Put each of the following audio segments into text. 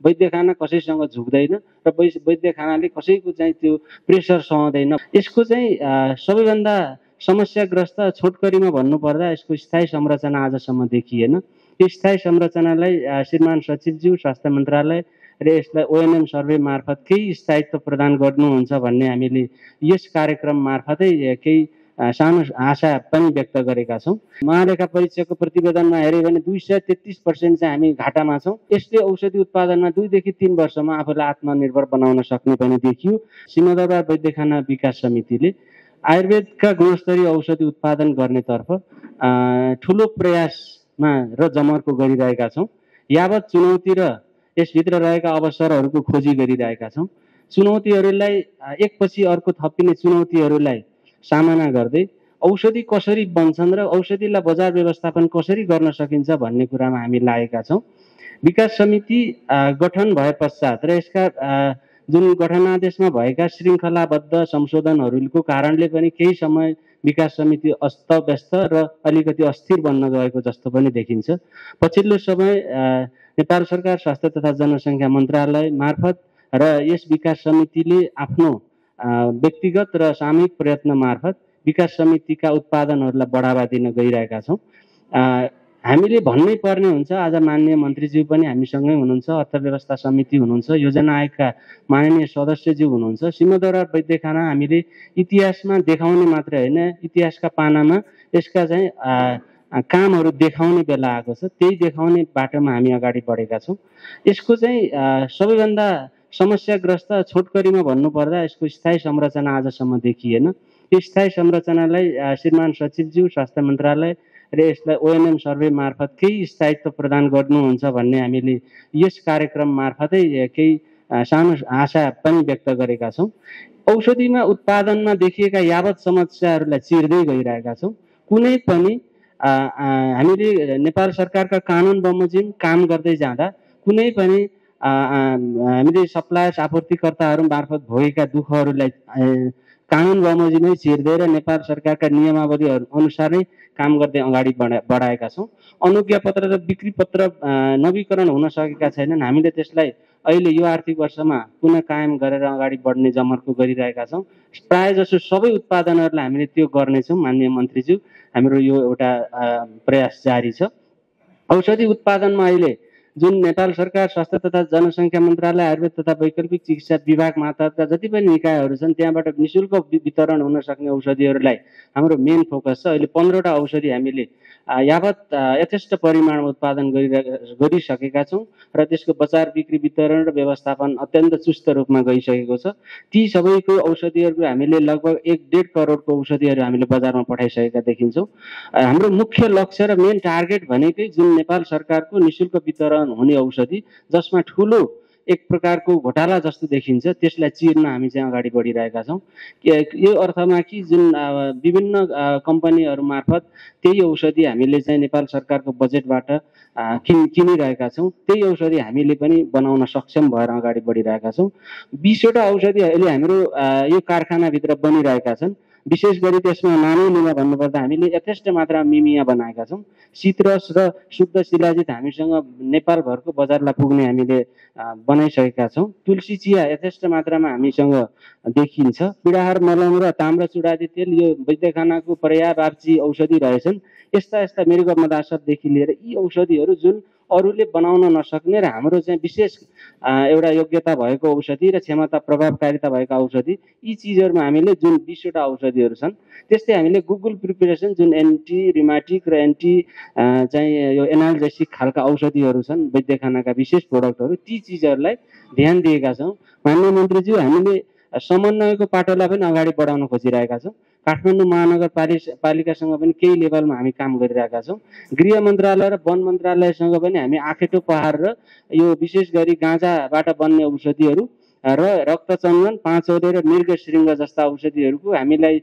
वैद्यखाना कसैसँग झुक्दैन र वैद्यखानाले कसैको चाहिँ त्यो प्रेसर सहँदैन। यसको चाहिँ सबैभन्दा समस्याग्रस्त छोटकरीमा भन्नुपर्दा यसको स्थायी संरचना आजसम्म देखिएन। यो स्थायी संरचनालाई श्रीमान सचिवज्यू स्वास्थ्य मन्त्रालय र यसलाई ओएनएम सर्वे मार्फत केही स्थायित्व प्रदान गर्नुहुन्छ भन्ने हामीले यस कार्यक्रम मार्फतै केही सानो आशा पनि व्यक्त गरेका छौँ। महालेखा परीक्षकको प्रतिवेदनमा हेऱ्यो भने 233% चाहिँ हामी घाटामा छौँ। यसले औषधि उत्पादनमा 2 देखि 3 वर्षमा आफूलाई आत्मनिर्भर बनाउन सक्ने पनि देखियो। सिंहदरबार वैद्यखाना विकास समितिले आयुर्वेदका गुणस्तरीय औषधि उत्पादन गर्नेतर्फ ठुलो प्रयासमा र जमर्को गरिरहेका छौँ। यावत चुनौती र यसभित्र रहेका अवसरहरूको खोजी गरिरहेका छौँ। चुनौतीहरूलाई एकपछि अर्को थपिने चुनौतीहरूलाई सामना गर्दै औषधि कसरी बन्छन् र औषधिलाई बजार व्यवस्थापन कसरी गर्न सकिन्छ भन्ने कुरामा हामी लागेका छौँ। विकास समिति गठन भए पश्चात र यसका जुन गठनादेशमा भएका श्रृङ्खलाबद्ध संशोधनहरूको कारणले पनि केही समय विकास समिति अस्तव्यस्त र अलिकति अस्थिर बन्न गएको जस्तो पनि देखिन्छ। पछिल्लो समय नेपाल सरकार स्वास्थ्य तथा जनसङ्ख्या मन्त्रालय मार्फत र यस विकास समितिले आफ्नो व्यक्तिगत र सामूहिक प्रयत्न मार्फत विकास समितिका उत्पादनहरूलाई बढावा दिन गइरहेका छौँ। हामीले भन्नै पर्ने हुन्छ, आज माननीय मन्त्रीज्यू पनि हामीसँगै हुनुहुन्छ, अर्थव्यवस्था समिति हुनुहुन्छ, योजना आयोगका माननीय सदस्यज्यू हुनुहुन्छ। सिंहदरबार वैद्यखाना हामीले इतिहासमा देखाउने मात्र होइन, इतिहासका पानामा यसका चाहिँ कामहरू देखाउने बेला आएको छ। त्यही देखाउने बाटोमा हामी अगाडि बढेका छौँ। यसको चाहिँ सबैभन्दा समस्याग्रस्त छोटकरीमा भन्नुपर्दा यसको स्थायी संरचना आजसम्म देखिएन। यो स्थायी संरचनालाई श्रीमान सचिवज्यू स्वास्थ्य मन्त्रालय र यसलाई ओएनएम सर्वे मार्फत केही स्थायित्व प्रदान गर्नुहुन्छ भन्ने हामीले यस कार्यक्रम मार्फतै केही सानो आशा पनि व्यक्त गरेका छौँ। औषधिमा उत्पादनमा देखिएका यावत समस्याहरूलाई चिर्दै गइरहेका छौँ। कुनै पनि हामीले नेपाल सरकारका कानुन बमोजिम काम गर्दै जाँदा कुनै पनि हामीले सप्लायर्स आपूर्तिकर्ताहरू मार्फत भोगेका दुःखहरूलाई कानुन बमोजिमै चिर्दै र नेपाल सरकारका नियमावलीहरू अनुसारै काम गर्दै अगाडि बढाएका छौँ। अनुज्ञा पत्र र बिक्री पत्र नवीकरण हुन सकेका छैनन्। हामीले त्यसलाई अहिले यो आर्थिक वर्षमा पुनः कायम गरेर अगाडि बढ्ने जमर्को गरिरहेका छौँ। प्रायः जसो सबै उत्पादनहरूलाई हामीले त्यो गर्नेछौँ। माननीय मन्त्रीज्यू, हाम्रो यो एउटा प्रयास जारी छ। औषधि उत्पादनमा अहिले जुन नेपाल सरकार स्वास्थ्य तथा जनसङ्ख्या मन्त्रालय आयुर्वेद तथा वैकल्पिक चिकित्सा विभाग मातहतका जति पनि निकायहरू छन् त्यहाँबाट निःशुल्क वितरण हुन सक्ने औषधिहरूलाई हाम्रो मेन फोकस छ। अहिले 15वटा औषधि हामीले यावत यथेष्ट परिमाणमा उत्पादन गरिसकेका छौँ र त्यसको बजार बिक्री वितरण र व्यवस्थापन अत्यन्त चुस्त रूपमा गइसकेको छ। ती सबैको औषधिहरू हामीले लगभग 1.5 करोडको औषधिहरू हामीले बजारमा पठाइसकेका देखिन्छौँ। हाम्रो मुख्य लक्ष्य र मेन टार्गेट भनेकै जुन नेपाल सरकारको निःशुल्क वितरण हुने औषधि जसमा ठुलो एक प्रकारको घोटाला जस्तो देखिन्छ त्यसलाई चिर्न हामी चाहिँ अगाडि बढिरहेका छौँ। यो अर्थमा कि जुन विभिन्न कम्पनीहरू मार्फत त्यही औषधि हामीले चाहिँ नेपाल सरकारको बजेटबाट किनिरहेका छौँ। त्यही औषधि हामीले पनि बनाउन सक्षम भएर अगाडि बढिरहेका छौँ। 20वटा औषधि अहिले हाम्रो यो कारखानाभित्र बनिरहेका छन्। विशेष गरी त्यसमा नामै लिन भन्नुपर्दा हामीले यथेष्ट मात्रामा मिमिया बनाएका छौँ। सित्रस र शुद्ध शिलाजित हामीसँग नेपालभरको बजारलाई पुग्ने हामीले बनाइसकेका छौँ। तुलसी चिया यथेष्ट मात्रामा हामीसँग देखिन्छ। पीडाहार मलम र ताम्र चुडादी तेल यो वैद्यखानाको पर्यावाची औषधि रहेछन्। यस्ता मृग मदासदेखि लिएर यी औषधिहरू जुन अरूले बनाउन नसक्ने र हाम्रो चाहिँ विशेष एउटा योग्यता भएको औषधि र क्षमता प्रभावकारिता भएका औषधि, यी चिजहरूमा हामीले जुन 20वटा औषधिहरू छन् त्यस्तै हामीले गुगल प्रिपरेसन जुन एन्टी रिमाटिक र एन्टी चाहिँ यो एनाल्जेसिक खालका औषधिहरू छन् वैद्यखानाका विशेष प्रोडक्टहरू, ती चिजहरूलाई ध्यान दिएका छौँ। माननीय मन्त्रीज्यू, हामीले समन्वयको पाटोलाई पनि अगाडि बढाउन खोजिरहेका छौँ। काठमाडौँ महानगरपालिकासँग पनि केही लेभलमा हामी काम गरिरहेका छौँ। गृह मन्त्रालय र वन मन्त्रालयसँग पनि हामी आखेटो पहाड र यो विशेष गरी गाँजाबाट बन्ने औषधिहरू र रक्तचन्दन, पाँचौले र मृगशृङ्ग जस्ता औषधिहरूको हामीलाई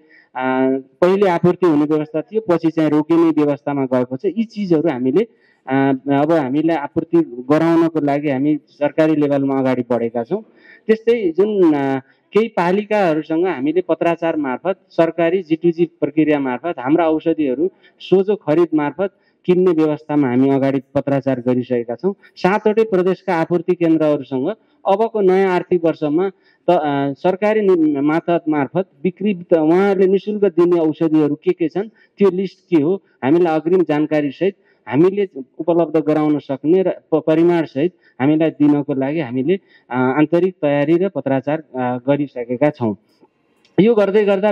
पहिले आपूर्ति हुने व्यवस्था थियो, पछि चाहिँ रोकिने व्यवस्थामा गएको छ। यी चिजहरू हामीले अब हामीलाई आपूर्ति गराउनको लागि हामी सरकारी लेभलमा अगाडि बढेका छौँ। त्यस्तै जुन केही पालिकाहरूसँग हामीले पत्राचार मार्फत सरकारी G2G प्रक्रिया मार्फत हाम्रा औषधिहरू सोझो खरिद मार्फत किन्ने व्यवस्थामा हामी अगाडि पत्राचार गरिसकेका छौँ। 7वटै प्रदेशका आपूर्ति केन्द्रहरूसँग अबको नयाँ आर्थिक वर्षमा सरकारी मार्फत बिक्री उहाँहरूले निशुल्क दिने औषधिहरू के छन् त्यो लिस्ट के हो हामीलाई अग्रिम जानकारी सहित हामीले उपलब्ध गराउन सक्ने र परिमाणसहित हामीलाई दिनको लागि हामीले आन्तरिक तयारी र पत्राचार गरिसकेका छौँ। यो गर्दै गर्दा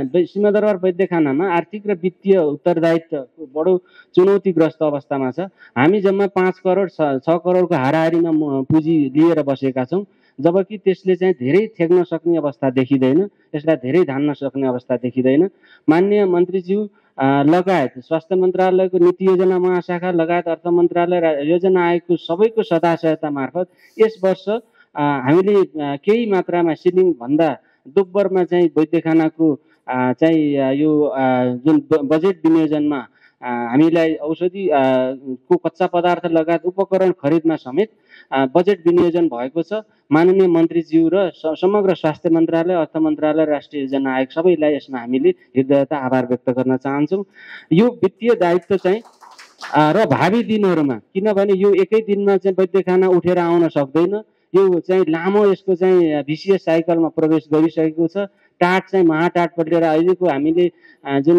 सिंहदरबार वैद्यखानामा आर्थिक र वित्तीय उत्तरदायित्व बडो चुनौतीग्रस्त अवस्थामा छ। हामी जम्मा 5 करोड 6 करोडको हाराहारीमा पुँजी लिएर बसेका छौँ, जबकि त्यसले चाहिँ धेरै थेग्न सक्ने अवस्था देखिँदैन, यसलाई धेरै धान्न सक्ने अवस्था देखिँदैन। माननीय मन्त्रीज्यू लगायत स्वास्थ्य मन्त्रालयको नीति योजना महाशाखा लगायत अर्थ मन्त्रालय योजना आयोगको सबैको सदासहायता मार्फत यस वर्ष हामीले केही मात्रामा सिलिङभन्दा दोब्बरमा चाहिँ वैद्यखानाको चाहिँ यो जुन बजेट विनियोजनमा हामीलाई औषधि को कच्चा पदार्थ लगायत उपकरण खरिदमा समेत बजेट विनियोजन भएको छ। माननीय मन्त्रीज्यू र समग्र स्वास्थ्य मन्त्रालय, अर्थ मन्त्रालय, राष्ट्रिय योजना आयोग सबैलाई यसमा हामीले हृदयता आभार व्यक्त गर्न चाहन्छौँ। यो वित्तीय दायित्व चाहिँ र भावी दिनहरूमा, किनभने यो एकै दिनमा चाहिँ वैद्यखाना उठेर आउन सक्दैन, यो चाहिँ लामो यसको चाहिँ भिसिएस साइकलमा प्रवेश गरिसकेको छ। टाट चाहिँ महाटाट परेर अहिलेको हामीले जुन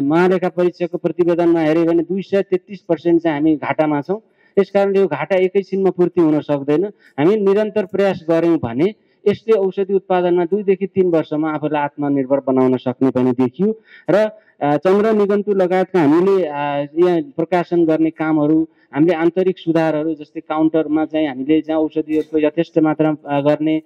महालेखा परीक्षकको प्रतिवेदनमा हेऱ्यो भने 233% चाहिँ हामी घाटामा छौँ। त्यसकारणले यो घाटा एकैछिनमा पूर्ति हुन सक्दैन। हामी निरन्तर प्रयास गऱ्यौँ भने यसले औषधि उत्पादनमा 2 देखि 3 वर्षमा आफूलाई आत्मनिर्भर बनाउन सक्ने पनि देखियो। र चन्द्र निघण्टु लगायतका हामीले यहाँ प्रकाशन गर्ने कामहरू, हामीले आन्तरिक सुधारहरू जस्तै काउन्टरमा चाहिँ हामीले जहाँ औषधिहरूको यथेष्ट मात्रामा गर्ने,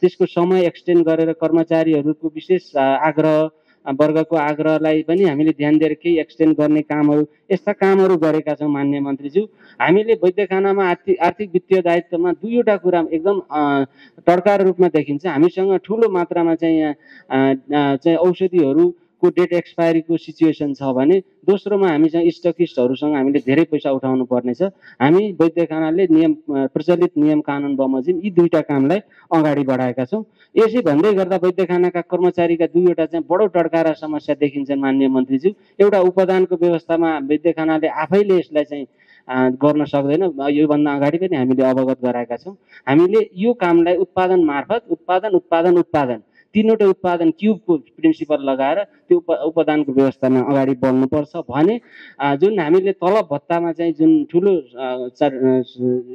त्यसको समय एक्सटेन्ड गरेर कर्मचारीहरूको विशेष आग्रह वर्गको आग्रहलाई पनि हामीले ध्यान दिएर केही एक्सटेन्ड गर्ने कामहरू, यस्ता कामहरू गरेका छौँ। माननीय मन्त्रीज्यू, हामीले वैद्यखानामा आर्थिक वित्तीय दायित्वमा 2वटा कुरा एकदम टड्का रूपमा देखिन्छ। हामीसँग ठुलो मात्रामा चाहिँ यहाँ चाहिँ औषधिहरूको डेट एक्सपायरीको सिचुएसन छ भने, दोस्रोमा हामीसँग स्टकिस्टहरूसँग हामीले धेरै पैसा उठाउनु पर्नेछ। हामी वैद्यखानाले प्रचलित नियम कानुन बमोजिम यी 2टा कामलाई अगाडि बढाएका छौँ। यसै भन्दै गर्दा वैद्यखानाका कर्मचारीका 2वटा चाहिँ बडो टड्का र समस्या देखिन्छन् माननीय मन्त्रीज्यू। एउटा उपदानको व्यवस्थामा वैद्यखानाले आफैले यसलाई चाहिँ गर्न सक्दैन। योभन्दा अगाडि पनि हामीले अवगत गराएका छौँ। हामीले यो कामलाई उत्पादन मार्फत उत्पादन 3वटै उत्पादन क्युबको प्रिन्सिपल लगाएर त्यो उपदानको व्यवस्थामा अगाडि बढ्नुपर्छ भने जुन हामीले तलब भत्तामा चाहिँ जुन ठुलो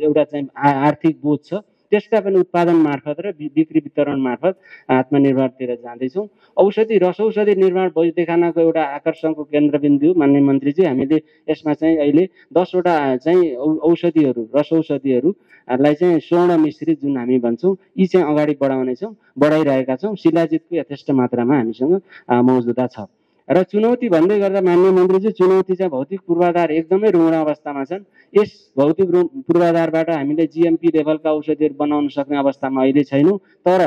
एउटा चाहिँ आर्थिक बोझ छ, त्यसका पनि उत्पादन मार्फत र बिक्री वितरण मार्फत आत्मनिर्भरतिर जाँदैछौँ। रसौषधि निर्माण वैद्यखानाको एउटा आकर्षणको केन्द्रबिन्दु माननीय मन्त्रीजी, हामीले यसमा चाहिँ अहिले 10वटा चाहिँ रसौषधिहरूलाई चाहिँ स्वर्ण मिश्रित जुन हामी भन्छौँ, यी चाहिँ अगाडि बढाइरहेका छौँ। शिलाजितको यथेष्ट मात्रामा हामीसँग मौजुदा छ। र चुनौती भन्दै गर्दा माननीय मन्त्रीजी, चुनौती चाहिँ भौतिक पूर्वाधार एकदमै रुग्ण अवस्थामा छन्। यस भौतिक पूर्वाधारबाट हामीले जिएमपी लेभलका औषधिहरू बनाउन सक्ने अवस्थामा अहिले छैनौँ। तर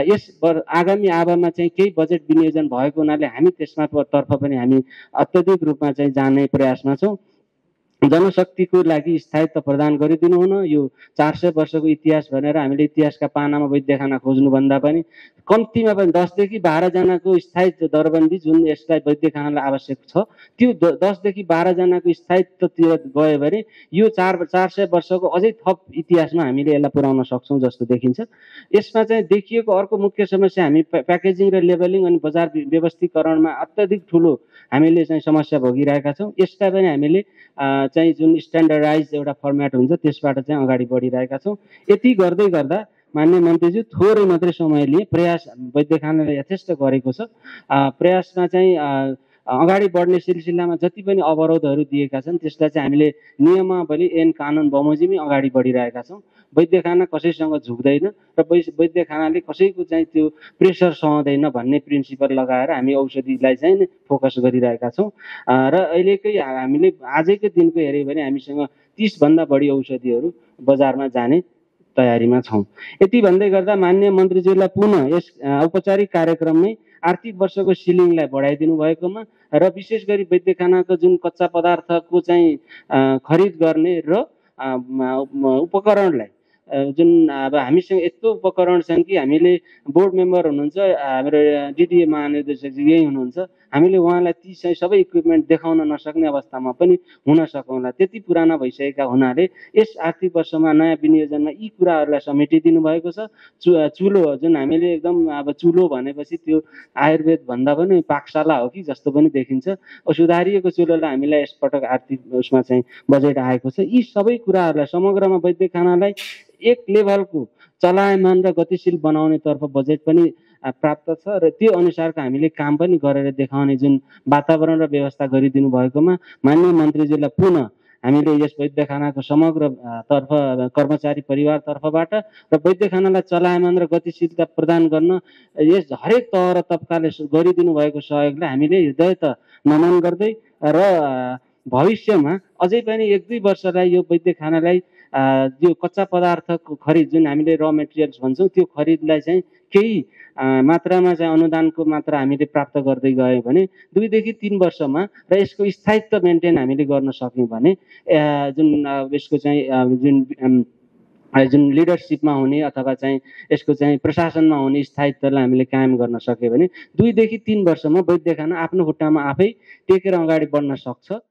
यस आगामी आवामा चाहिँ केही बजेट विनियोजन भएको हुनाले हामी त्यसमा तर्फ पनि हामी अत्यधिक रूपमा चाहिँ जाने प्रयासमा छौँ। जनशक्तिको लागि स्थायित्व प्रदान गरिदिनु हुन, यो 400 वर्षको इतिहास भनेर हामीले इतिहासका पानामा वैद्यखाना खोज्नुभन्दा पनि कम्तीमा पनि 10 देखि 12 जनाको स्थायित्व दरबन्दी जुन यसलाई वैद्यखानालाई आवश्यक छ, त्यो 10 देखि 12 जनाको स्थायित्वतिर गयो भने यो 400 वर्षको अझै थप इतिहासमा हामीले यसलाई पुर्याउन सक्छौँ जस्तो देखिन्छ। यसमा चाहिँ देखिएको अर्को मुख्य समस्या हामी प्याकेजिङ र लेबलिङ अनि बजार व्यवस्थीकरणमा अत्यधिक ठुलो हामीले चाहिँ समस्या भोगिरहेका छौँ। यसलाई पनि हामीले चाहिँ जुन स्ट्यान्डर्डाइज एउटा फर्मेट हुन्छ त्यसबाट चाहिँ अगाडि बढिरहेका छौँ। यति गर्दै गर्दा माननीय मन्त्रीजी, थोरै मात्रै समय लिए प्रयास वैद्यखानाले यथेष्ट गरेको छ। प्रयासमा चाहिँ अगाडि बढ्ने सिलसिलामा जति पनि अवरोधहरू दिएका छन् त्यसलाई चाहिँ हामीले नियमावली ऐन कानुन बमोजिमै अगाडि बढिरहेका छौँ। वैद्यखाना कसैसँग झुक्दैन र वैद्यखानाले कसैको चाहिँ त्यो प्रेसर सहँदैन भन्ने प्रिन्सिपल लगाएर हामी औषधिलाई चाहिँ फोकस गरिरहेका छौँ। र अहिलेकै हामीले आजकै दिनको हेऱ्यो भने हामीसँग 30 भन्दा बढी औषधिहरू बजारमा जाने तयारीमा छौँ। यति भन्दै गर्दा माननीय मन्त्रीज्यूलाई पुनः यस औपचारिक कार्यक्रममै आर्थिक वर्षको सिलिङलाई बढाइदिनु भएकोमा र विशेष गरी वैद्यखानाको जुन कच्चा पदार्थको चाहिँ खरिद गर्ने र उपकरणलाई जुन अब हामीसँग यस्तो उपकरण छन् कि हामीले बोर्ड मेम्बर हुनुहुन्छ, हाम्रो डिडिए महानिर्देशक यही हुनुहुन्छ, हामीले उहाँलाई ती चाहिँ सबै इक्विपमेन्ट देखाउन नसक्ने अवस्थामा पनि हुन सकौँला। त्यति पुराना भइसकेका हुनाले यस आर्थिक वर्षमा नयाँ विनियोजनमा यी कुराहरूलाई समेटिदिनु भएको छ। चुलो जुन हामीले एकदम अब चुलो भनेपछि त्यो आयुर्वेद भन्दा पनि पाकशाला हो कि जस्तो पनि देखिन्छ। सुधारिएको चुलोलाई हामीलाई यसपटक आर्थिक उसमा चाहिँ बजेट आएको छ। यी सबै कुराहरूलाई समग्रमा वैद्यखानालाई एक लेभलको चलायमान र गतिशील बनाउनेतर्फ बजेट पनि प्राप्त छ र त्यो अनुसारको हामीले काम पनि गरेर देखाउने जुन वातावरण र व्यवस्था गरिदिनु भएकोमा माननीय मन्त्रीज्यूलाई पुनः हामीले यस वैद्यखानाको समग्र तर्फ कर्मचारी परिवार तर्फबाट र वैद्यखानालाई चलायमान र गतिशीलता प्रदान गर्न यस हरेक तह र तबकाले गरिदिनु भएको सहयोगलाई हामीले हृदयत नमन गर्दै र भविष्यमा अझै पनि 1-2 वर्षलाई यो वैद्यखानालाई यो कच्चा पदार्थको खरिद जुन हामीले र मेटेरियल्स भन्छौँ त्यो खरिदलाई चाहिँ केही मात्रामा चाहिँ अनुदानको मात्रा हामीले प्राप्त गर्दै गयौँ भने 2 देखि 3 वर्षमा र यसको स्थायित्व मेन्टेन हामीले गर्न सक्यौँ भने जुन यसको चाहिँ जुन लिडरसिपमा हुने अथवा चाहिँ यसको चाहिँ प्रशासनमा हुने स्थायित्वलाई हामीले कायम गर्न सक्यो भने 2 देखि 3 वर्षमा वैद्यखाना आफ्नो खुट्टामा आफै टेकेर अगाडि बढ्न सक्छ।